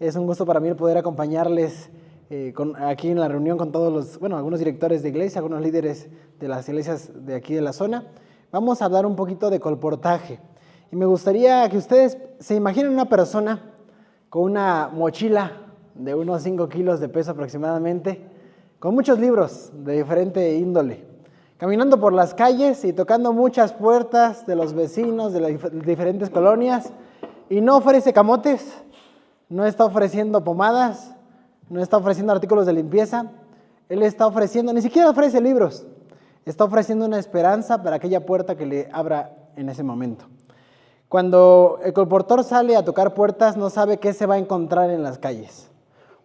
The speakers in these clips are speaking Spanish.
Es un gusto para mí el poder acompañarles aquí en la reunión con todos los, algunos directores de iglesia, algunos líderes de las iglesias de aquí de la zona. Vamos a hablar un poquito de colportaje. Y me gustaría que ustedes se imaginen una persona con una mochila de unos 5 kilos de peso aproximadamente, con muchos libros de diferente índole, caminando por las calles y tocando muchas puertas de los vecinos de las diferentes colonias, y no ofrece camotes, no está ofreciendo pomadas, no está ofreciendo artículos de limpieza. Él está ofreciendo, ni siquiera ofrece libros, está ofreciendo una esperanza para aquella puerta que le abra en ese momento. Cuando el colportor sale a tocar puertas, no sabe qué se va a encontrar en las calles.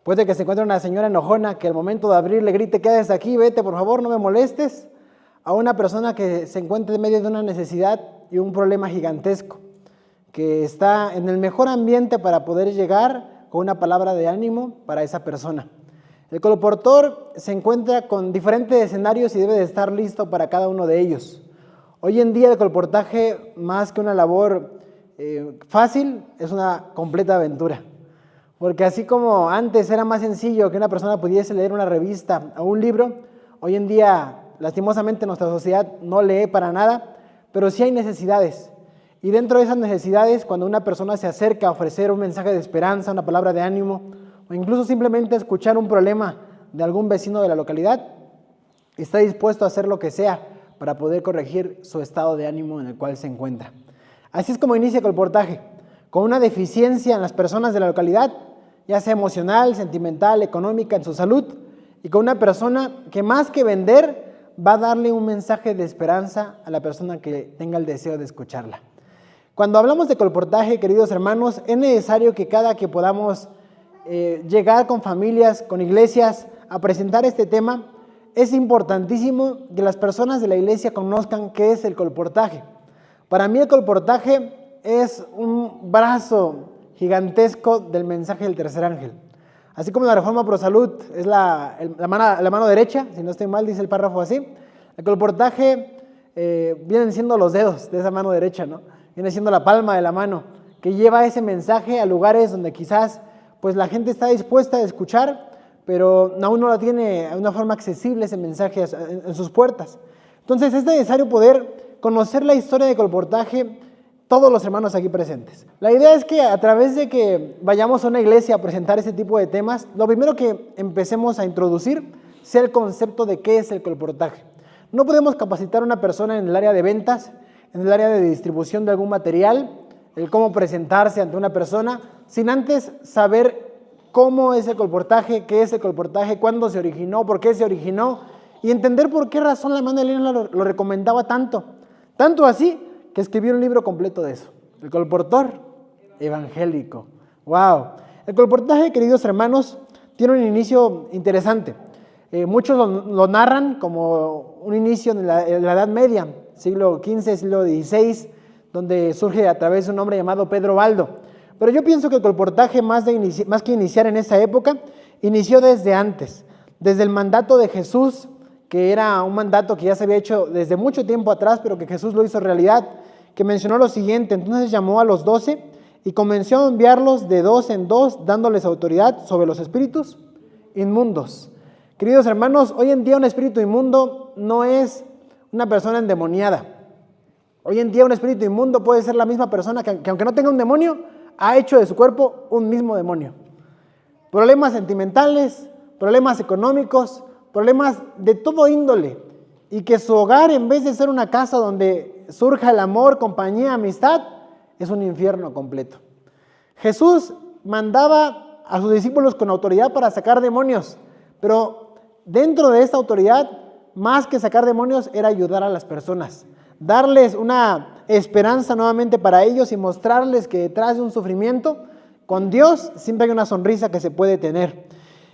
Puede que se encuentre una señora enojona que al momento de abrir le grite: quédate aquí, vete por favor, no me molestes. A una persona que se encuentre en medio de una necesidad y un problema gigantesco, que está en el mejor ambiente para poder llegar con una palabra de ánimo para esa persona. El colportor se encuentra con diferentes escenarios y debe de estar listo para cada uno de ellos. Hoy en día el colportaje, más que una labor fácil, es una completa aventura. Porque así como antes era más sencillo que una persona pudiese leer una revista o un libro, hoy en día lastimosamente nuestra sociedad no lee para nada, pero sí hay necesidades. Y dentro de esas necesidades, cuando una persona se acerca a ofrecer un mensaje de esperanza, una palabra de ánimo, o incluso simplemente escuchar un problema de algún vecino de la localidad, está dispuesto a hacer lo que sea para poder corregir su estado de ánimo en el cual se encuentra. Así es como inicia el colportaje, con una deficiencia en las personas de la localidad, ya sea emocional, sentimental, económica, en su salud, y con una persona que más que vender, va a darle un mensaje de esperanza a la persona que tenga el deseo de escucharla. Cuando hablamos de colportaje, queridos hermanos, es necesario que cada que podamos llegar con familias, con iglesias, a presentar este tema, es importantísimo que las personas de la iglesia conozcan qué es el colportaje. Para mí el colportaje es un brazo gigantesco del mensaje del tercer ángel. Así como la Reforma Pro Salud es la mano derecha, si no estoy mal, dice el párrafo así, el colportaje vienen siendo los dedos de esa mano derecha, ¿no? Viene siendo la palma de la mano, que lleva ese mensaje a lugares donde quizás pues la gente está dispuesta a escuchar, pero aún no la tiene de una forma accesible ese mensaje en sus puertas. Entonces es necesario poder conocer la historia de colportaje todos los hermanos aquí presentes. La idea es que a través de que vayamos a una iglesia a presentar ese tipo de temas, lo primero que empecemos a introducir sea el concepto de qué es el colportaje. No podemos capacitar a una persona en el área de ventas, en el área de distribución de algún material, el cómo presentarse ante una persona, sin antes saber cómo es el colportaje, qué es el colportaje, cuándo se originó, por qué se originó, y entender por qué razón la hermana Elena lo recomendaba tanto. Tanto así que escribió un libro completo de eso, el colportor evangélico. ¡Wow! El colportaje, queridos hermanos, tiene un inicio interesante. Muchos lo narran como un inicio en la Edad Media, siglo XV, siglo XVI, donde surge a través de un hombre llamado Pedro Baldo. Pero yo pienso que el colportaje, más que iniciar en esa época, inició desde antes, desde el mandato de Jesús, que era un mandato que ya se había hecho desde mucho tiempo atrás, pero que Jesús lo hizo realidad, que mencionó lo siguiente: entonces llamó a los 12 y comenzó a enviarlos de 2 en 2, dándoles autoridad sobre los espíritus inmundos. Queridos hermanos, hoy en día un espíritu inmundo no es una persona endemoniada. Hoy en día un espíritu inmundo puede ser la misma persona que aunque no tenga un demonio, ha hecho de su cuerpo un mismo demonio. Problemas sentimentales, problemas económicos, problemas de todo índole, y que su hogar, en vez de ser una casa donde surja el amor, compañía, amistad, es un infierno completo. Jesús mandaba a sus discípulos con autoridad para sacar demonios, pero dentro de esta autoridad, más que sacar demonios, era ayudar a las personas, darles una esperanza nuevamente para ellos y mostrarles que detrás de un sufrimiento, con Dios siempre hay una sonrisa que se puede tener.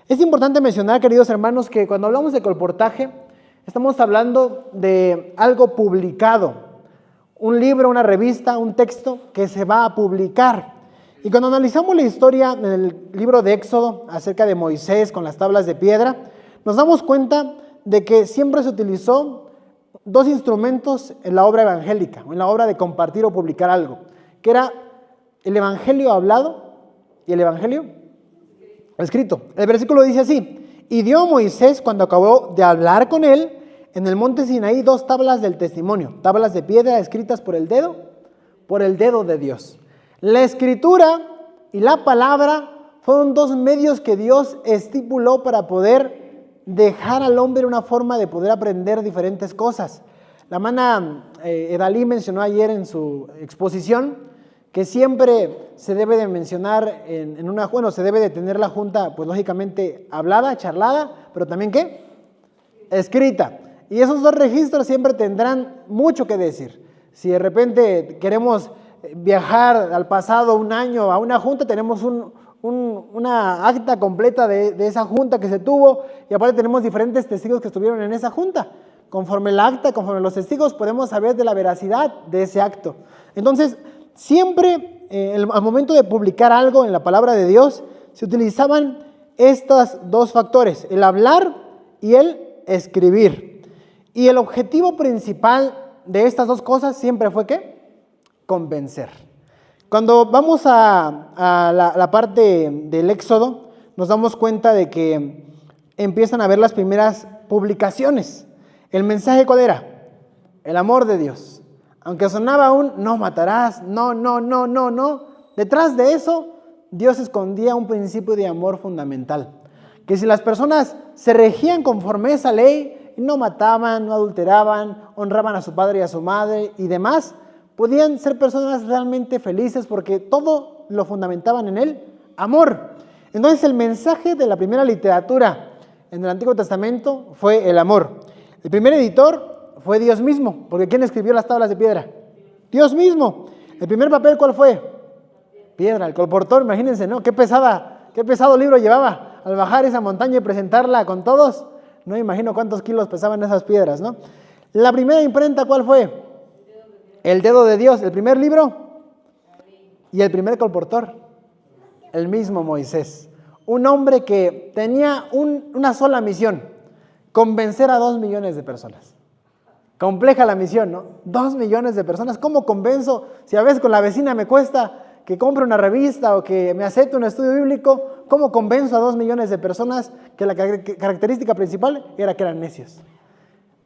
Es importante mencionar, queridos hermanos, que cuando hablamos de colportaje, estamos hablando de algo publicado, un libro, una revista, un texto que se va a publicar. Y cuando analizamos la historia en el libro de Éxodo acerca de Moisés con las tablas de piedra, nos damos cuenta de que siempre se utilizó 2 instrumentos en la obra evangélica, o en la obra de compartir o publicar algo, que era el evangelio hablado y el evangelio escrito. El versículo dice así: y dio Moisés, cuando acabó de hablar con él, en el monte Sinaí 2 tablas del testimonio, tablas de piedra escritas por el dedo de Dios. La escritura y la palabra fueron 2 medios que Dios estipuló para poder dejar al hombre una forma de poder aprender diferentes cosas. La hermana Edalí mencionó ayer en su exposición que siempre se debe de mencionar se debe de tener la junta, pues lógicamente hablada, charlada, pero también ¿qué? Escrita. Y esos 2 registros siempre tendrán mucho que decir. Si de repente queremos viajar al pasado un año a una junta, tenemos una acta completa de esa junta que se tuvo, y aparte tenemos diferentes testigos que estuvieron en esa junta. Conforme el acta, conforme los testigos, podemos saber de la veracidad de ese acto. Entonces, siempre al momento de publicar algo en la palabra de Dios, se utilizaban estos 2 factores, el hablar y el escribir. Y el objetivo principal de estas 2 cosas siempre fue ¿qué? Convencer. Cuando vamos a la parte del Éxodo, nos damos cuenta de que empiezan a ver las primeras publicaciones. ¿El mensaje cuál era? El amor de Dios. Aunque sonaba no matarás, no. Detrás de eso, Dios escondía un principio de amor fundamental. Que si las personas se regían conforme a esa ley, no mataban, no adulteraban, honraban a su padre y a su madre y demás, podían ser personas realmente felices porque todo lo fundamentaban en el amor. Entonces el mensaje de la primera literatura en el Antiguo Testamento fue el amor. El primer editor fue Dios mismo, porque ¿quién escribió las tablas de piedra? Dios mismo. El primer papel, ¿cuál fue? Piedra, el colportor, imagínense, ¿no? Qué pesado libro llevaba al bajar esa montaña y presentarla con todos. No imagino cuántos kilos pesaban esas piedras, ¿no? La primera imprenta, ¿cuál fue? El dedo de Dios. El primer libro y el primer colportor, el mismo Moisés. Un hombre que tenía una sola misión: convencer a 2 millones de personas. Compleja la misión, ¿no? 2 millones de personas. ¿Cómo convenzo? Si a veces con la vecina me cuesta que compre una revista o que me acepte un estudio bíblico, ¿cómo convenzo a 2 millones de personas que la característica principal era que eran necios?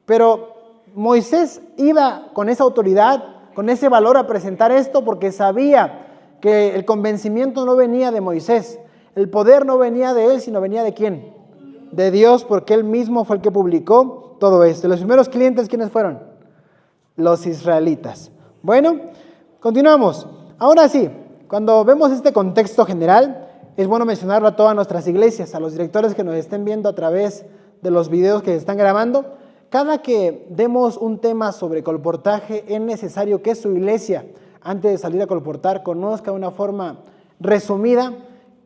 Pero Moisés iba con esa autoridad, con ese valor a presentar esto, porque sabía que el convencimiento no venía de Moisés, el poder no venía de él, sino venía de ¿quién? De Dios, porque él mismo fue el que publicó todo esto. Los primeros clientes, ¿quiénes fueron? Los israelitas. Bueno, continuamos. Ahora sí, cuando vemos este contexto general, es bueno mencionarlo a todas nuestras iglesias, a los directores que nos estén viendo a través de los videos que se están grabando. Cada que demos un tema sobre colportaje, es necesario que su iglesia, antes de salir a colportar, conozca de una forma resumida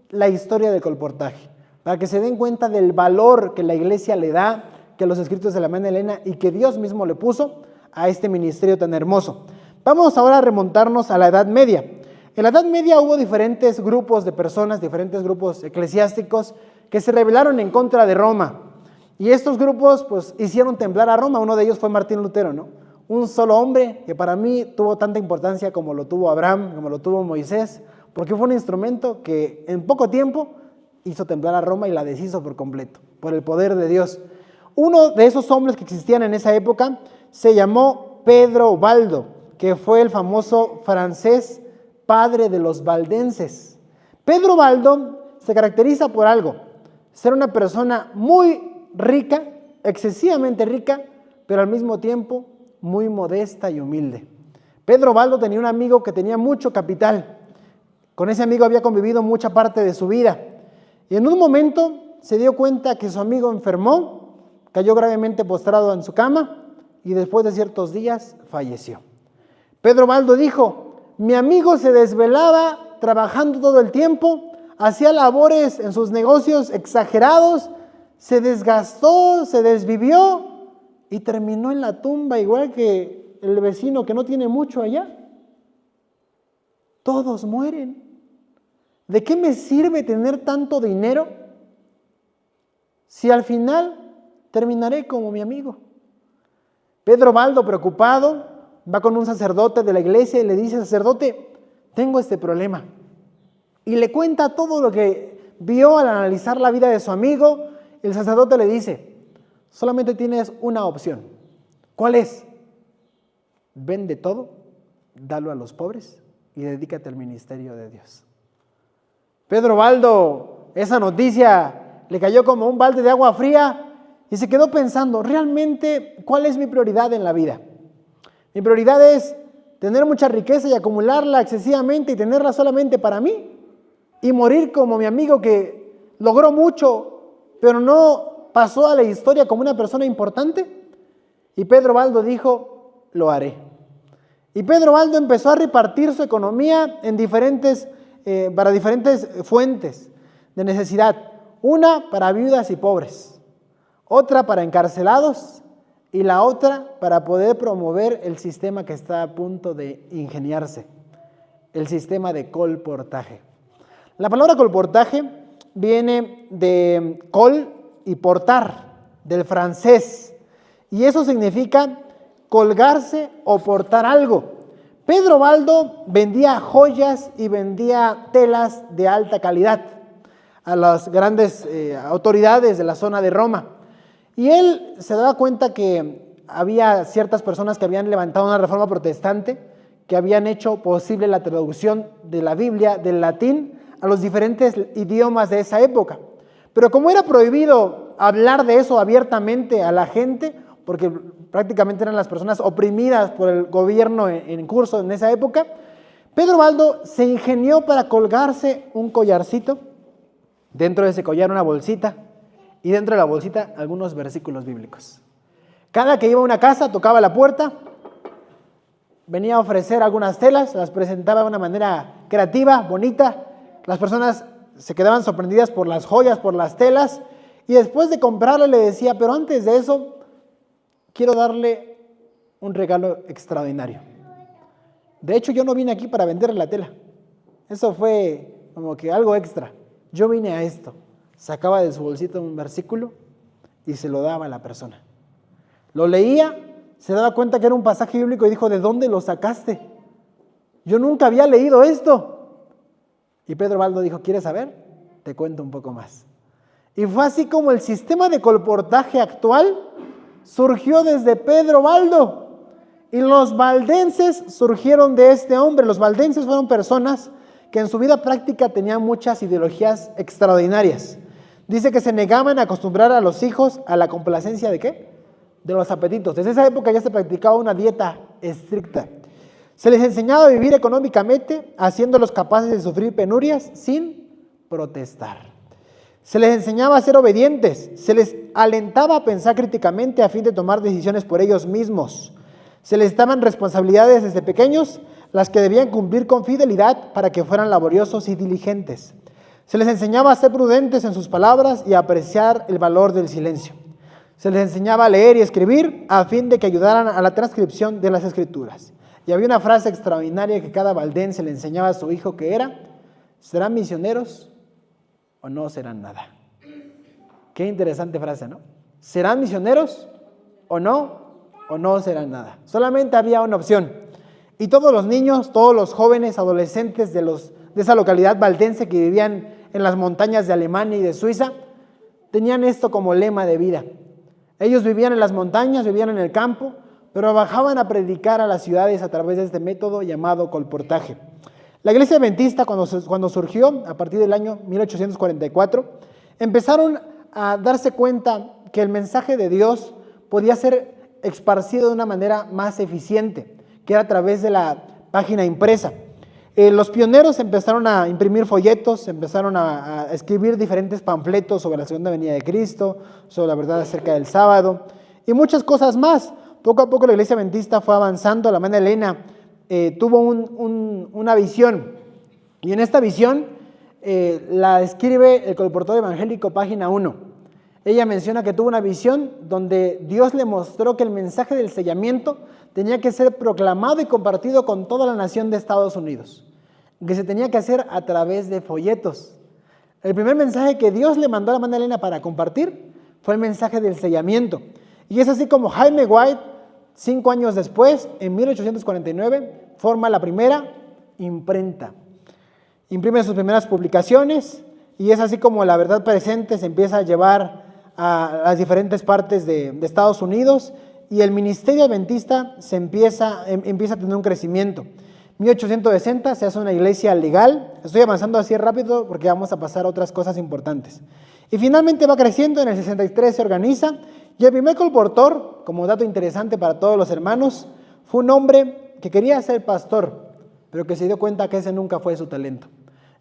la historia del colportaje, para que se den cuenta del valor que la iglesia le da, que los escritos de la hermana Elena y que Dios mismo le puso a este ministerio tan hermoso. Vamos ahora a remontarnos a la Edad Media. En la Edad Media hubo diferentes grupos de personas, diferentes grupos eclesiásticos que se rebelaron en contra de Roma. Y estos grupos pues hicieron temblar a Roma. Uno de ellos fue Martín Lutero, ¿no? Un solo hombre que para mí tuvo tanta importancia como lo tuvo Abraham, como lo tuvo Moisés, porque fue un instrumento que en poco tiempo hizo temblar a Roma y la deshizo por completo, por el poder de Dios. Uno de esos hombres que existían en esa época se llamó Pedro Baldo, que fue el famoso francés padre de los valdenses. Pedro Baldo se caracteriza por algo: ser una persona muy rica, excesivamente rica, pero al mismo tiempo muy modesta y humilde. Pedro Baldo tenía un amigo que tenía mucho capital. Con ese amigo había convivido mucha parte de su vida. Y en un momento se dio cuenta que su amigo enfermó, cayó gravemente postrado en su cama y después de ciertos días falleció. Pedro Baldo dijo: mi amigo se desvelaba trabajando todo el tiempo, hacía labores en sus negocios exagerados, se desgastó, se desvivió y terminó en la tumba igual que el vecino que no tiene mucho allá. Todos mueren. ¿De qué me sirve tener tanto dinero si al final terminaré como mi amigo? Pedro Baldo, preocupado, va con un sacerdote de la iglesia y le dice: sacerdote, tengo este problema. Y le cuenta todo lo que vio al analizar la vida de su amigo, el sacerdote le dice, solamente tienes una opción. ¿Cuál es? Vende todo, dalo a los pobres y dedícate al ministerio de Dios. Pedro Baldo, esa noticia le cayó como un balde de agua fría y se quedó pensando, ¿realmente cuál es mi prioridad en la vida? Mi prioridad es tener mucha riqueza y acumularla excesivamente y tenerla solamente para mí y morir como mi amigo que logró mucho, pero no pasó a la historia como una persona importante. Y Pedro Baldo dijo, lo haré. Y Pedro Baldo empezó a repartir su economía en para diferentes fuentes de necesidad. Una para viudas y pobres, otra para encarcelados y la otra para poder promover el sistema que está a punto de ingeniarse, el sistema de colportaje. La palabra colportaje viene de col y portar, del francés, y eso significa colgarse o portar algo. Pedro Baldo vendía joyas y vendía telas de alta calidad a las grandes autoridades de la zona de Roma. Y él se daba cuenta que había ciertas personas que habían levantado una reforma protestante, que habían hecho posible la traducción de la Biblia del latín a los diferentes idiomas de esa época. Pero como era prohibido hablar de eso abiertamente a la gente, porque prácticamente eran las personas oprimidas por el gobierno en curso en esa época, Pedro Baldo se ingenió para colgarse un collarcito, dentro de ese collar una bolsita, y dentro de la bolsita algunos versículos bíblicos. Cada que iba a una casa, tocaba la puerta, venía a ofrecer algunas telas, las presentaba de una manera creativa, bonita. Las personas se quedaban sorprendidas por las joyas, por las telas, y después de comprarle le decía, pero antes de eso, quiero darle un regalo extraordinario. De hecho, yo no vine aquí para venderle la tela. Eso fue como que algo extra. Yo vine a esto. Sacaba de su bolsita un versículo y se lo daba a la persona. Lo leía, se daba cuenta que era un pasaje bíblico y dijo, ¿de dónde lo sacaste? Yo nunca había leído esto. Y Pedro Baldo dijo, ¿quieres saber? Te cuento un poco más. Y fue así como el sistema de colportaje actual surgió desde Pedro Baldo. Y los valdenses surgieron de este hombre. Los valdenses fueron personas que en su vida práctica tenían muchas ideologías extraordinarias. Dice que se negaban a acostumbrar a los hijos a la complacencia ¿de qué? De los apetitos. Desde esa época ya se practicaba una dieta estricta. Se les enseñaba a vivir económicamente, haciéndolos capaces de sufrir penurias sin protestar. Se les enseñaba a ser obedientes, se les alentaba a pensar críticamente a fin de tomar decisiones por ellos mismos. Se les daban responsabilidades desde pequeños, las que debían cumplir con fidelidad para que fueran laboriosos y diligentes. Se les enseñaba a ser prudentes en sus palabras y a apreciar el valor del silencio. Se les enseñaba a leer y escribir a fin de que ayudaran a la transcripción de las escrituras. Y había una frase extraordinaria que cada valdense le enseñaba a su hijo que era, ¿serán misioneros o no serán nada? Qué interesante frase, ¿no? ¿Serán misioneros o no serán nada? Solamente había una opción. Y todos los niños, todos los jóvenes, adolescentes de esa localidad valdense que vivían en las montañas de Alemania y de Suiza, tenían esto como lema de vida. Ellos vivían en las montañas, vivían en el campo, pero bajaban a predicar a las ciudades a través de este método llamado colportaje. La iglesia adventista, cuando surgió a partir del año 1844, empezaron a darse cuenta que el mensaje de Dios podía ser esparcido de una manera más eficiente, que era a través de la página impresa. Los pioneros empezaron a imprimir folletos, empezaron a escribir diferentes panfletos sobre la segunda venida de Cristo, sobre la verdad acerca del sábado y muchas cosas más. Poco a poco la iglesia adventista fue avanzando. La hermana Elena tuvo una visión, y en esta visión la escribe el Colportor Evangélico, página 1. Ella menciona que tuvo una visión donde Dios le mostró que el mensaje del sellamiento tenía que ser proclamado y compartido con toda la nación de Estados Unidos, que se tenía que hacer a través de folletos. El primer mensaje que Dios le mandó a la hermana Elena para compartir fue el mensaje del sellamiento. Y es así como Jaime White, 5 años después, en 1849, forma la primera imprenta. Imprime sus primeras publicaciones y es así como la verdad presente se empieza a llevar a las diferentes partes de Estados Unidos, y el ministerio adventista empieza a tener un crecimiento. 1860 se hace una iglesia legal. Estoy avanzando así rápido porque vamos a pasar a otras cosas importantes. Y finalmente va creciendo, en el 63 se organiza, y el primer colportor, como dato interesante para todos los hermanos, fue un hombre que quería ser pastor, pero que se dio cuenta que ese nunca fue su talento.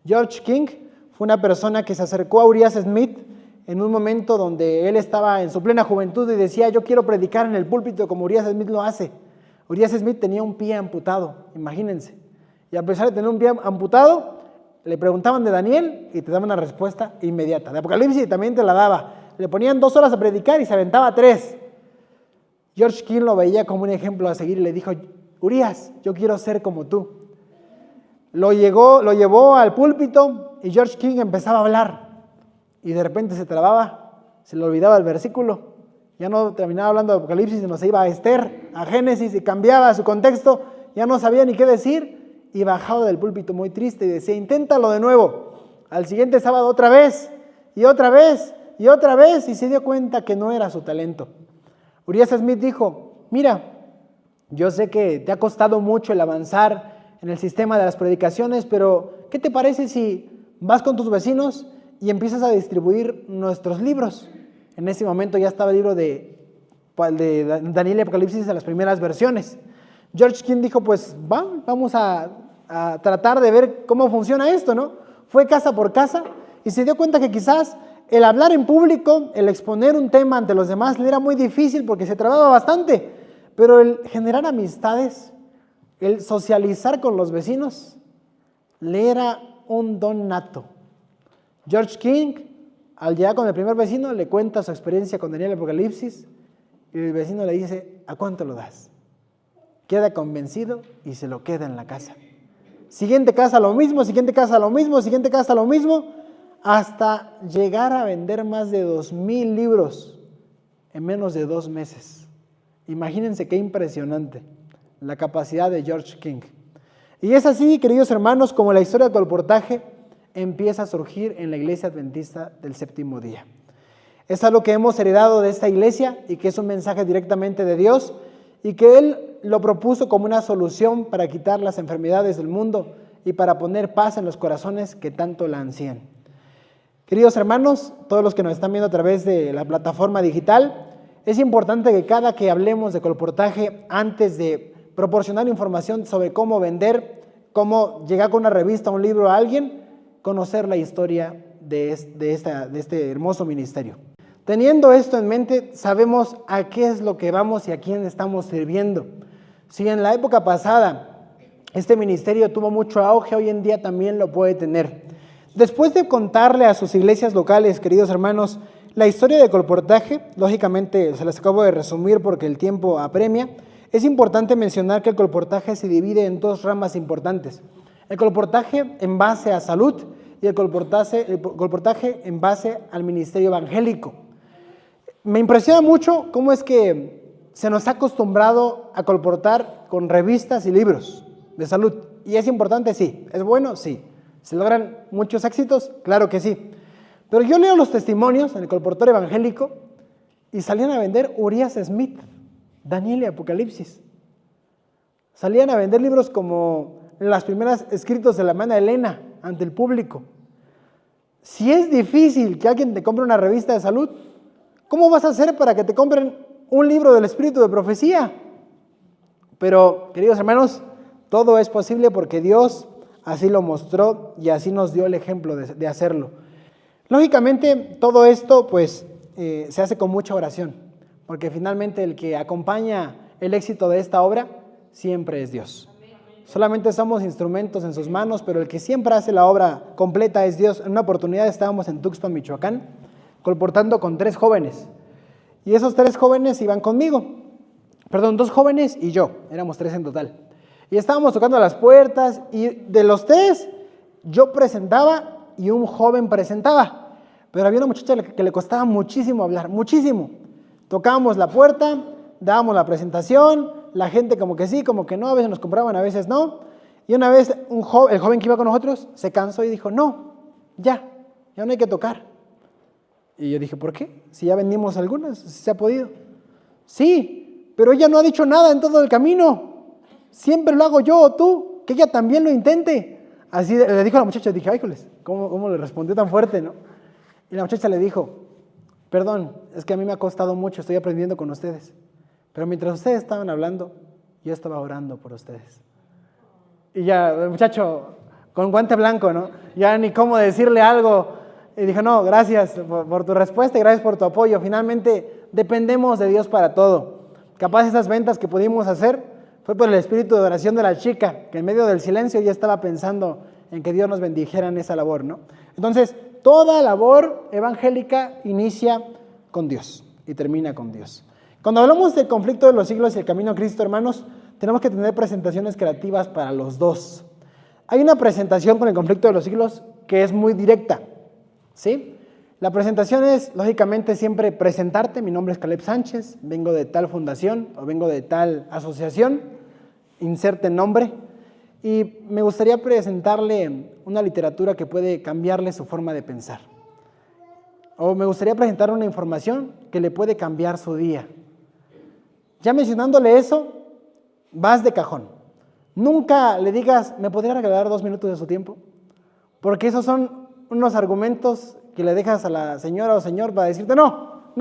George King fue una persona que se acercó a Urias Smith en un momento donde él estaba en su plena juventud y decía: yo quiero predicar en el púlpito como Urias Smith lo hace. Urias Smith tenía un pie amputado, imagínense. Y a pesar de tener un pie amputado, le preguntaban de Daniel y te daban una respuesta inmediata. De Apocalipsis también te la daba. Le ponían 2 horas a predicar y se aventaba 3. George King lo veía como un ejemplo a seguir y le dijo: Urias, yo quiero ser como tú. Lo llevó al púlpito y George King empezaba a hablar. Y de repente se trababa, se le olvidaba el versículo. Ya no terminaba hablando de Apocalipsis, sino se iba a Esther, a Génesis, y cambiaba su contexto. Ya no sabía ni qué decir y bajaba del púlpito muy triste y decía: inténtalo de nuevo. Al siguiente sábado otra vez, y otra vez, y otra vez, y se dio cuenta que no era su talento. Urias Smith dijo: mira, yo sé que te ha costado mucho el avanzar en el sistema de las predicaciones, pero ¿qué te parece si vas con tus vecinos y empiezas a distribuir nuestros libros? En ese momento ya estaba el libro de Daniel y Apocalipsis en las primeras versiones. George King dijo: pues vamos a tratar de ver cómo funciona esto, ¿no? Fue casa por casa y se dio cuenta que quizás el hablar en público, el exponer un tema ante los demás le era muy difícil porque se trababa bastante, pero el generar amistades, el socializar con los vecinos, le era un don nato. George King, al llegar con el primer vecino, le cuenta su experiencia con Daniel y Apocalipsis, y el vecino le dice: ¿a cuánto lo das? Queda convencido y se lo queda en la casa. Siguiente casa lo mismo, siguiente casa lo mismo, siguiente casa lo mismo, hasta llegar a vender más de 2,000 libros en menos de 2 meses. Imagínense qué impresionante la capacidad de George King. Y es así, queridos hermanos, como la historia del colportaje empieza a surgir en la iglesia adventista del séptimo día. Es algo que hemos heredado de esta iglesia y que es un mensaje directamente de Dios, y que Él lo propuso como una solución para quitar las enfermedades del mundo y para poner paz en los corazones que tanto la ansían. Queridos hermanos, todos los que nos están viendo a través de la plataforma digital, es importante que cada que hablemos de colportaje, antes de proporcionar información sobre cómo vender, cómo llegar con una revista, un libro a alguien, conocer la historia de este hermoso ministerio. Teniendo esto en mente, sabemos a qué es lo que vamos y a quién estamos sirviendo. Si en la época pasada este ministerio tuvo mucho auge, hoy en día también lo puede tener. Después de contarle a sus iglesias locales, queridos hermanos, la historia de colportaje, lógicamente se las acabo de resumir porque el tiempo apremia, es importante mencionar que el colportaje se divide en 2 ramas importantes. El colportaje en base a salud y el colportaje en base al ministerio evangélico. Me impresiona mucho cómo es que se nos ha acostumbrado a colportar con revistas y libros de salud. ¿Y es importante? Sí. ¿Es bueno? Sí. ¿Se logran muchos éxitos? Claro que sí. Pero yo leo los testimonios en el colportor evangélico y salían a vender Urias Smith, Daniel y Apocalipsis. Salían a vender libros como las primeras escritos de la hermana Elena ante el público. Si es difícil que alguien te compre una revista de salud, ¿cómo vas a hacer para que te compren un libro del espíritu de profecía? Pero, queridos hermanos, todo es posible porque Dios así lo mostró y así nos dio el ejemplo de hacerlo. Lógicamente, todo esto pues se hace con mucha oración, porque finalmente el que acompaña el éxito de esta obra siempre es Dios. Solamente somos instrumentos en sus manos, pero el que siempre hace la obra completa es Dios. En una oportunidad estábamos en Tuxpan, Michoacán, colportando con 3 jóvenes. Y esos 3 jóvenes iban conmigo. 2 jóvenes y yo, éramos 3 en total. Y estábamos tocando las puertas y de los 3, yo presentaba y un joven presentaba. Pero había una muchacha que le costaba muchísimo hablar, muchísimo. Tocábamos la puerta, dábamos la presentación, la gente como que sí, como que no, a veces nos compraban, a veces no. Y una vez el joven que iba con nosotros se cansó y dijo: no, ya, ya no hay que tocar. Y yo dije, ¿por qué? Si ya vendimos algunas, si se ha podido. Sí, pero ella no ha dicho nada en todo el camino. Siempre lo hago yo o tú, que ella también lo intente. Así le dijo a la muchacha, dije, ay, joles, ¿cómo le respondió tan fuerte, no? Y la muchacha le dijo, perdón, es que a mí me ha costado mucho, estoy aprendiendo con ustedes. Pero mientras ustedes estaban hablando, yo estaba orando por ustedes. Y ya, el muchacho, con guante blanco, ¿no? Ya ni cómo decirle algo. Y dije, no, gracias por tu respuesta y gracias por tu apoyo. Finalmente, dependemos de Dios para todo. Capaz esas ventas que pudimos hacer fue por el espíritu de oración de la chica, que en medio del silencio ya estaba pensando en que Dios nos bendijera en esa labor, ¿no? Entonces, toda labor evangélica inicia con Dios y termina con Dios. Cuando hablamos del conflicto de los siglos y el camino a Cristo, hermanos, tenemos que tener presentaciones creativas para los dos. Hay una presentación con el conflicto de los siglos que es muy directa, ¿sí? La presentación es, lógicamente, siempre presentarte. Mi nombre es Caleb Sánchez, vengo de tal fundación o vengo de tal asociación, inserte nombre, y me gustaría presentarle una literatura que puede cambiarle su forma de pensar. O me gustaría presentar una información que le puede cambiar su día. Ya mencionándole eso, vas de cajón. Nunca le digas, ¿me podría regalar 2 minutos de su tiempo? Porque esos son unos argumentos que le dejas a la señora o señor para decirte, no,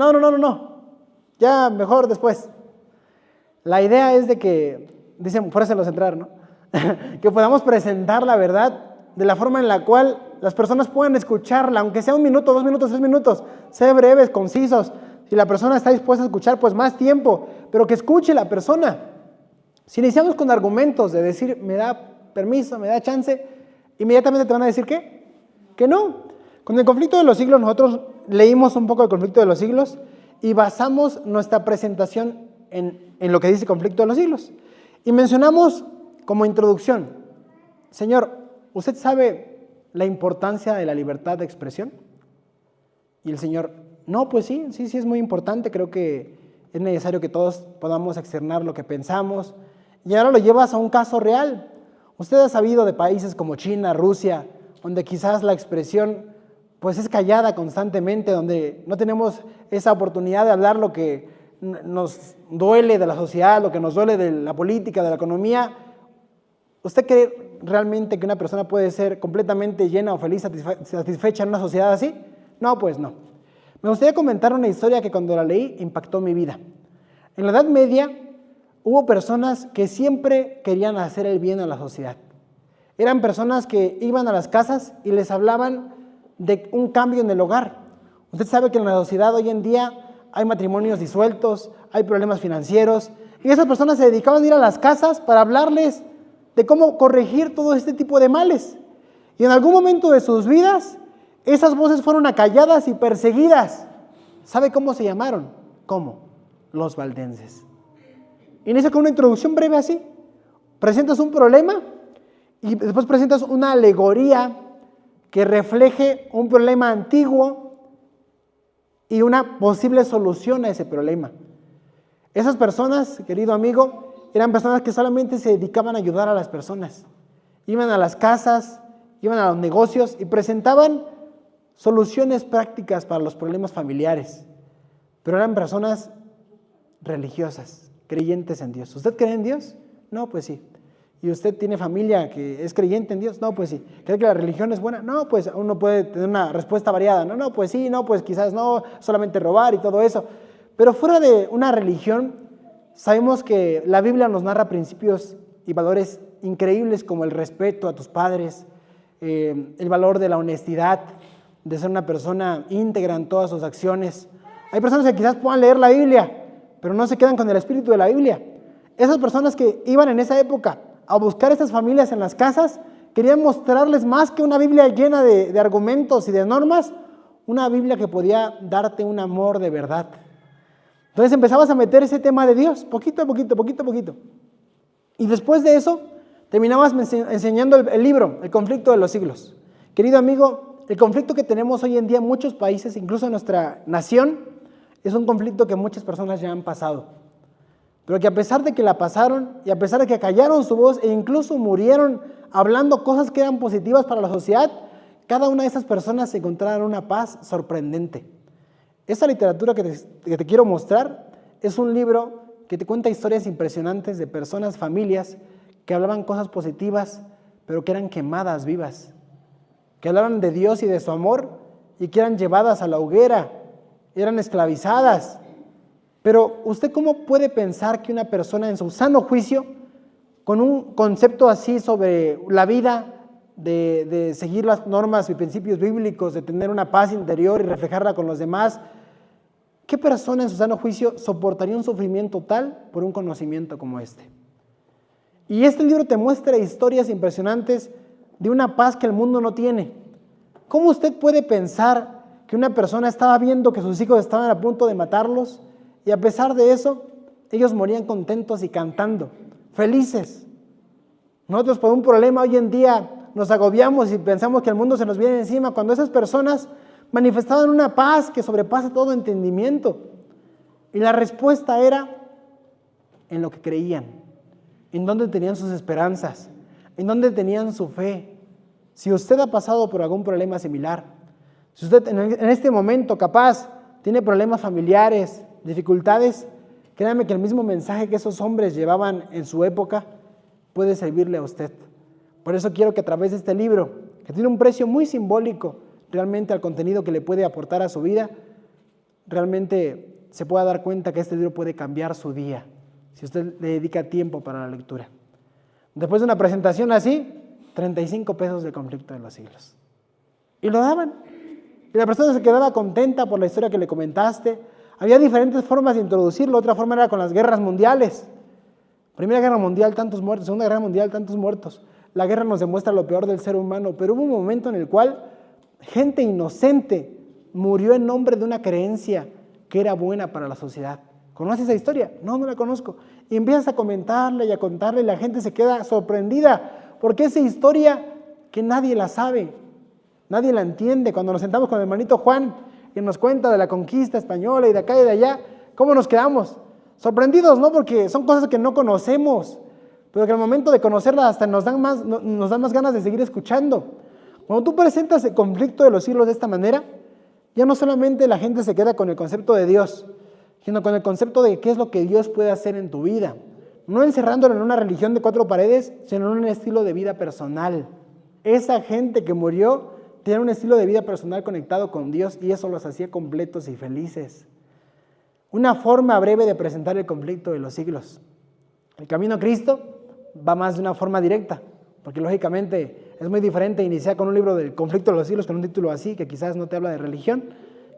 ya mejor después. La idea es de que, dicen, fuércelos entrar, ¿no? Que podamos presentar la verdad de la forma en la cual las personas puedan escucharla, aunque sea 1 minuto, 2 minutos, 3 minutos, sea breves, concisos. Si la persona está dispuesta a escuchar, pues más tiempo, pero que escuche la persona. Si iniciamos con argumentos de decir, me da permiso, me da chance, inmediatamente te van a decir, ¿qué? Que no. Con el conflicto de los siglos, nosotros leímos un poco el conflicto de los siglos y basamos nuestra presentación en lo que dice el conflicto de los siglos. Y mencionamos como introducción, Señor, ¿usted sabe la importancia de la libertad de expresión? Y el Señor, no, pues sí es muy importante, creo que es necesario que todos podamos externar lo que pensamos. Y ahora lo llevas a un caso real. Usted ha sabido de países como China, Rusia, donde quizás la expresión pues es callada constantemente, donde no tenemos esa oportunidad de hablar lo que nos duele de la sociedad, lo que nos duele de la política, de la economía. ¿Usted cree realmente que una persona puede ser completamente llena o feliz, satisfecha en una sociedad así? No, pues no. Me gustaría comentar una historia que cuando la leí impactó mi vida. En la Edad Media hubo personas que siempre querían hacer el bien a la sociedad. Eran personas que iban a las casas y les hablaban de un cambio en el hogar. Usted sabe que en la sociedad hoy en día hay matrimonios disueltos, hay problemas financieros, y esas personas se dedicaban a ir a las casas para hablarles de cómo corregir todo este tipo de males. Y en algún momento de sus vidas, esas voces fueron acalladas y perseguidas. ¿Sabe cómo se llamaron? ¿Cómo? Los valdenses. Inicia con una introducción breve así. Presentas un problema y después presentas una alegoría que refleje un problema antiguo y una posible solución a ese problema. Esas personas, querido amigo, eran personas que solamente se dedicaban a ayudar a las personas. Iban a las casas, iban a los negocios y presentaban soluciones prácticas para los problemas familiares. Pero eran personas religiosas, creyentes en Dios. ¿Usted cree en Dios? No, pues sí. ¿Y usted tiene familia que es creyente en Dios? No, pues sí. ¿Cree que la religión es buena? No, pues uno puede tener una respuesta variada. No, pues sí, no, pues quizás no, solamente robar y todo eso. Pero fuera de una religión, sabemos que la Biblia nos narra principios y valores increíbles como el respeto a tus padres, el valor de la honestidad, de ser una persona íntegra en todas sus acciones. Hay personas que quizás puedan leer la Biblia, pero no se quedan con el espíritu de la Biblia. Esas personas que iban en esa época a buscar a estas familias en las casas, querían mostrarles más que una Biblia llena de argumentos y de normas, una Biblia que podía darte un amor de verdad. Entonces empezabas a meter ese tema de Dios, poquito a poquito. Y después de eso, terminabas enseñando el libro, El conflicto de los siglos. Querido amigo, el conflicto que tenemos hoy en día en muchos países, incluso en nuestra nación, es un conflicto que muchas personas ya han pasado. Pero que a pesar de que la pasaron y a pesar de que callaron su voz e incluso murieron hablando cosas que eran positivas para la sociedad, cada una de esas personas encontraron una paz sorprendente. Esta literatura que te quiero mostrar es un libro que te cuenta historias impresionantes de personas, familias, que hablaban cosas positivas, pero que eran quemadas vivas, que hablaban de Dios y de su amor y que eran llevadas a la hoguera, eran esclavizadas. Pero ¿usted cómo puede pensar que una persona en su sano juicio, con un concepto así sobre la vida, de seguir las normas y principios bíblicos, de tener una paz interior y reflejarla con los demás, qué persona en su sano juicio soportaría un sufrimiento tal por un conocimiento como este? Y este libro te muestra historias impresionantes de una paz que el mundo no tiene. ¿Cómo usted puede pensar que una persona estaba viendo que sus hijos estaban a punto de matarlos y a pesar de eso, ellos morían contentos y cantando, felices? Nosotros por un problema hoy en día nos agobiamos y pensamos que el mundo se nos viene encima, cuando esas personas manifestaban una paz que sobrepasa todo entendimiento. Y la respuesta era en lo que creían, en dónde tenían sus esperanzas, en dónde tenían su fe. Si usted ha pasado por algún problema similar, si usted en este momento capaz tiene problemas familiares, dificultades, créame que el mismo mensaje que esos hombres llevaban en su época puede servirle a usted. Por eso quiero que a través de este libro, que tiene un precio muy simbólico realmente al contenido que le puede aportar a su vida, realmente se pueda dar cuenta que este libro puede cambiar su día, si usted le dedica tiempo para la lectura. Después de una presentación así, 35 pesos de Conflicto de los Siglos. Y lo daban. Y la persona se quedaba contenta por la historia que le comentaste. Había diferentes formas de introducirlo. Otra forma era con las guerras mundiales. Primera Guerra Mundial, tantos muertos. Segunda Guerra Mundial, tantos muertos. La guerra nos demuestra lo peor del ser humano, pero hubo un momento en el cual gente inocente murió en nombre de una creencia que era buena para la sociedad. ¿Conoces esa historia? No, no la conozco. Y empiezas a comentarle y a contarle y la gente se queda sorprendida porque esa historia que nadie la sabe, nadie la entiende. Cuando nos sentamos con el hermanito Juan y nos cuenta de la conquista española y de acá y de allá, ¿cómo nos quedamos? Sorprendidos, ¿no? Porque son cosas que no conocemos, pero que al momento de conocerlas hasta nos dan más ganas de seguir escuchando. Cuando tú presentas el Conflicto de los Siglos de esta manera, ya no solamente la gente se queda con el concepto de Dios, sino con el concepto de qué es lo que Dios puede hacer en tu vida. No encerrándolo en una religión de 4 paredes, sino en un estilo de vida personal. Esa gente que murió tenía un estilo de vida personal conectado con Dios y eso los hacía completos y felices. Una forma breve de presentar el Conflicto de los Siglos. El camino a Cristo va más de una forma directa, porque lógicamente es muy diferente iniciar con un libro del Conflicto de los Siglos con un título así, que quizás no te habla de religión,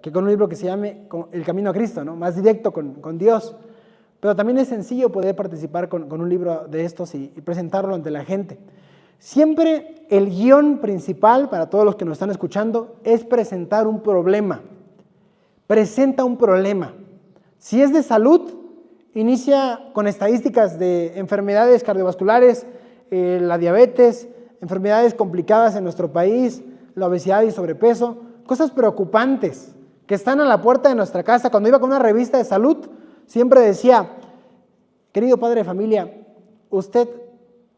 que con un libro que se llame El Camino a Cristo, ¿no? Más directo con Dios. Pero también es sencillo poder participar con un libro de estos y presentarlo ante la gente. Siempre el guión principal para todos los que nos están escuchando es presentar un problema. Presenta un problema. Si es de salud, inicia con estadísticas de enfermedades cardiovasculares, la diabetes, enfermedades complicadas en nuestro país, la obesidad y sobrepeso, cosas preocupantes que están a la puerta de nuestra casa. Cuando iba con una revista de salud, siempre decía, querido padre de familia, usted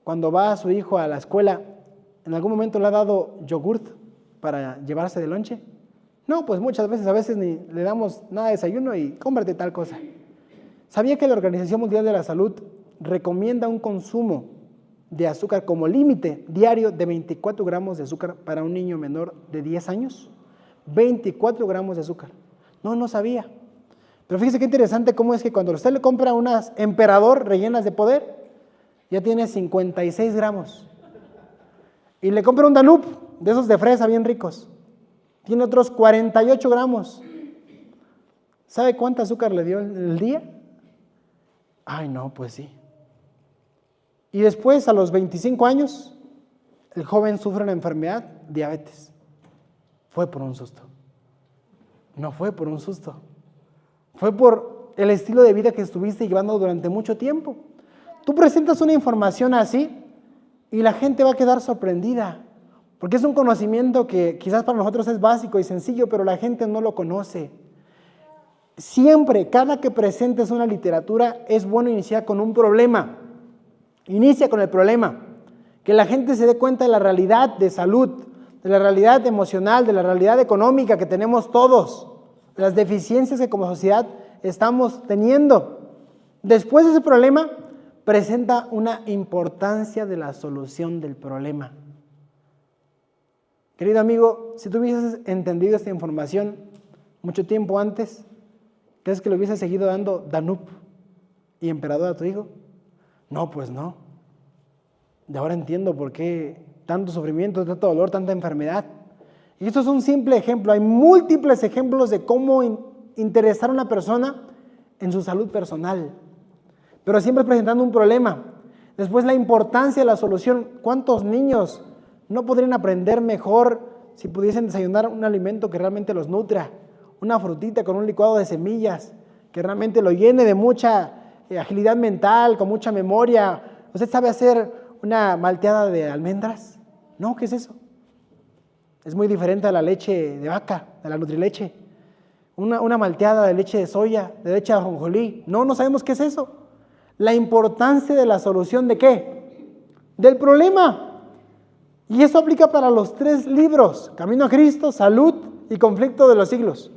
cuando va a su hijo a la escuela, ¿en algún momento le ha dado yogurt para llevarse de lonche? No, pues muchas veces, a veces ni le damos nada de desayuno y cómprate tal cosa. ¿Sabía que la Organización Mundial de la Salud recomienda un consumo de azúcar como límite diario de 24 gramos de azúcar para un niño menor de 10 años? 24 gramos de azúcar. No sabía. Pero fíjese qué interesante cómo es que cuando usted le compra unas Emperador rellenas de poder, ya tiene 56 gramos. Y le compra un Danube, de esos de fresa bien ricos, tiene otros 48 gramos. ¿Sabe cuánto azúcar le dio el día? Ay, no, pues sí. Y después, a los 25 años, el joven sufre una enfermedad, diabetes. Fue por un susto. No fue por un susto. Fue por el estilo de vida que estuviste llevando durante mucho tiempo. Tú presentas una información así y la gente va a quedar sorprendida, porque es un conocimiento que quizás para nosotros es básico y sencillo, pero la gente no lo conoce. Siempre, cada que presentes una literatura, es bueno iniciar con un problema. Inicia con el problema, que la gente se dé cuenta de la realidad de salud, de la realidad emocional, de la realidad económica que tenemos todos, de las deficiencias que como sociedad estamos teniendo. Después de ese problema, presenta una importancia de la solución del problema. Querido amigo, si tú hubieses entendido esta información mucho tiempo antes, ¿crees que le hubieses seguido dando Danub y Emperador a tu hijo? No, pues no. De ahora entiendo por qué tanto sufrimiento, tanto dolor, tanta enfermedad. Y esto es un simple ejemplo. Hay múltiples ejemplos de cómo interesar a una persona en su salud personal, pero siempre presentando un problema. Después, la importancia de la solución. ¿Cuántos niños no podrían aprender mejor si pudiesen desayunar un alimento que realmente los nutra? Una frutita con un licuado de semillas que realmente lo llene de mucha agilidad mental, con mucha memoria. ¿Usted sabe hacer una malteada de almendras? No, ¿qué es eso? Es muy diferente a la leche de vaca, de la nutrileche. Una malteada de leche de soya, de leche de ajonjolí. No sabemos qué es eso. La importancia de la solución ¿de qué? Del problema. Y eso aplica para los 3 libros: Camino a Cristo, Salud y Conflicto de los Siglos.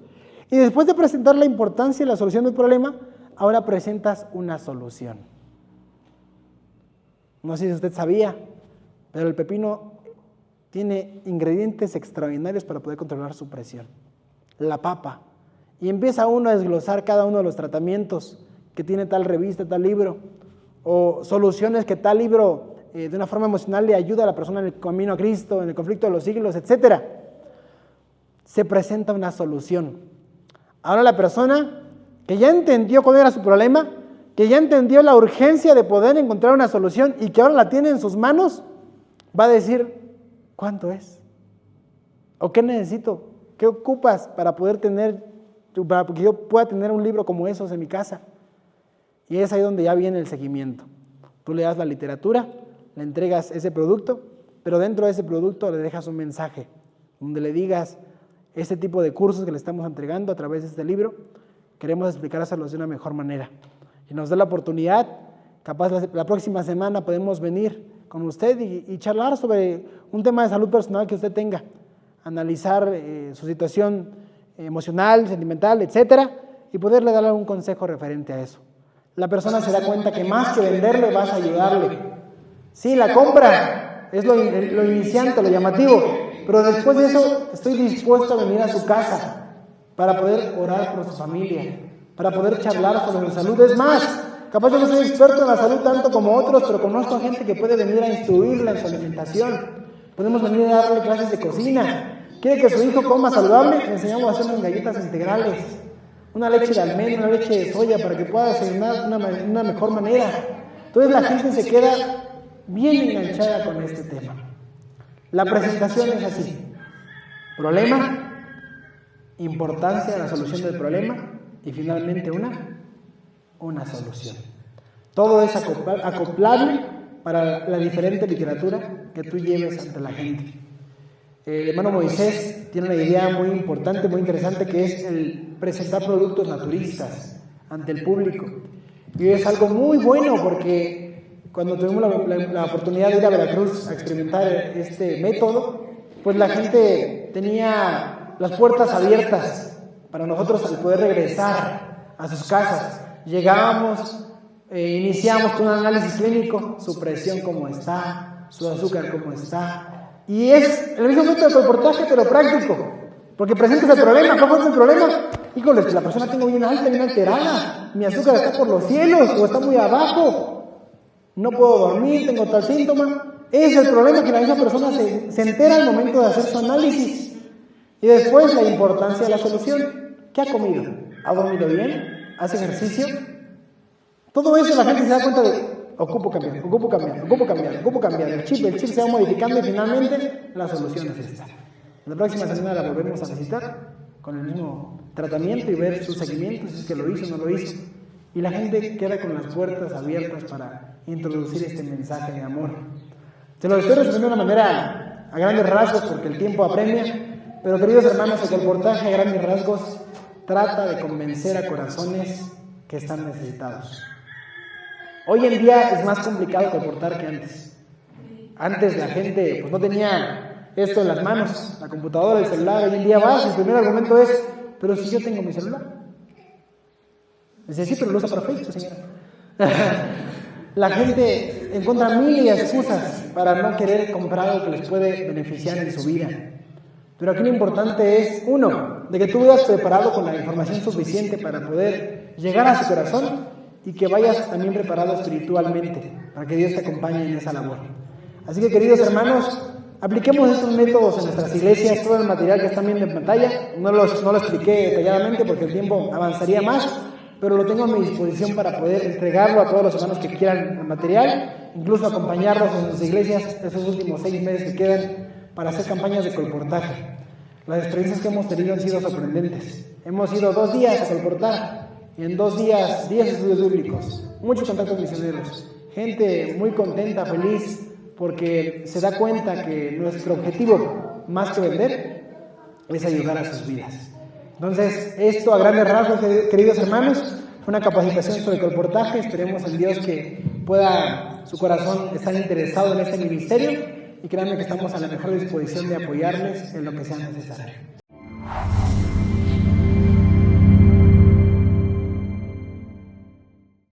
Y después de presentar la importancia y la solución del problema, ahora presentas una solución. No sé si usted sabía, pero el pepino tiene ingredientes extraordinarios para poder controlar su presión. La papa. Y empieza uno a desglosar cada uno de los tratamientos que tiene tal revista, tal libro, o soluciones que tal libro de una forma emocional le ayuda a la persona en el camino a Cristo, en el conflicto de los siglos, etc. Se presenta una solución. Ahora la persona que ya entendió cuál era su problema, que ya entendió la urgencia de poder encontrar una solución y que ahora la tiene en sus manos, va a decir: ¿cuánto es? ¿O qué necesito? ¿Qué ocupas para poder para que yo pueda tener un libro como esos en mi casa? Y es ahí donde ya viene el seguimiento. Tú le das la literatura, le entregas ese producto, pero dentro de ese producto le dejas un mensaje, donde le digas: este tipo de cursos que le estamos entregando a través de este libro, queremos explicárselos de una mejor manera. Y nos da la oportunidad, capaz la próxima semana podemos venir con usted y charlar sobre un tema de salud personal que usted tenga, analizar su situación emocional, sentimental, etcétera, y poderle dar algún consejo referente a eso. La persona se da cuenta que más que venderle vas a ayudarle. Sí, la compra es lo iniciante, lo llamativo, pero después de eso estoy dispuesto a venir a su casa para poder orar por su familia, para poder charlar sobre su salud. Es más, capaz yo no soy experto en la salud tanto como otros, pero conozco a gente que puede venir a instruirla en su alimentación. Podemos venir a darle clases de cocina. ¿Quiere que su hijo coma saludable? Le enseñamos a hacer unas galletas integrales, una leche de almendra, una leche de soya, para que pueda desayunar de una mejor manera. Entonces la gente se queda bien enganchada con este tema. La presentación es así: problema, importancia de la solución del problema y finalmente una solución. Todo es acoplable para la diferente literatura que tú lleves ante la gente. El hermano Moisés tiene una idea muy importante, muy interesante, que es el presentar productos naturistas ante el público. Y es algo muy bueno porque cuando tuvimos la oportunidad de ir a Veracruz a experimentar este método, pues la gente tenía las puertas abiertas para nosotros al poder regresar a sus casas. Llegábamos, iniciamos con un análisis clínico, su presión cómo está, su azúcar cómo está. Y es el mismo método de reportaje, pero práctico, porque presentas el problema. ¿Cuál fue el problema? Híjole, la persona tengo bien alta, bien alterada, mi azúcar está por los cielos o está muy abajo, no puedo dormir, tengo tal síntoma. Ese es el problema, que la misma persona se entera al momento de hacer su análisis. Y después la importancia de la solución. ¿Qué ha comido? ¿Ha dormido bien? ¿Hace ejercicio? Todo eso la gente se da cuenta de: ocupo cambiar. El chip se va modificando y finalmente la solución es esta. La próxima semana la volvemos a visitar con el mismo tratamiento y ver su seguimiento, si es que lo hizo o no lo hizo. Y la gente queda con las puertas abiertas para introducir este mensaje de amor. Se lo estoy resumiendo de una manera a grandes rasgos porque el tiempo apremia, pero queridos hermanos, el reportaje a grandes rasgos trata de convencer a corazones que están necesitados. Hoy en día es más complicado colportar que antes. Antes la gente pues no tenía esto en las manos, la computadora, el celular. Hoy en día vas, el primer argumento es, pero si yo tengo mi celular. Dice, sí, pero lo usa para Facebook, señora. La gente encuentra mil excusas para no querer comprar algo que les puede beneficiar en su vida. Pero aquí lo importante es, uno, de que tú vayas preparado con la información suficiente para poder llegar a su corazón y que vayas también preparado espiritualmente para que Dios te acompañe en esa labor. Así que, queridos hermanos, apliquemos estos métodos en nuestras iglesias. Todo el material que están viendo en pantalla, no lo expliqué detalladamente porque el tiempo avanzaría más, pero lo tengo a mi disposición para poder entregarlo a todos los hermanos que quieran el material, incluso acompañarlos en sus iglesias esos últimos 6 meses que quedan para hacer campañas de colportaje. Las experiencias que hemos tenido han sido sorprendentes. Hemos ido 2 días a colportar, y en 2 días 10 estudios bíblicos, muchos contactos misioneros, gente muy contenta, feliz, porque se da cuenta que nuestro objetivo, más que vender, es ayudar a sus vidas. Entonces, esto a grandes rasgos, queridos hermanos, fue una capacitación sobre colportaje. Esperemos en Dios que pueda su corazón estar interesado en este ministerio y créanme que estamos a la mejor disposición de apoyarles en lo que sea necesario.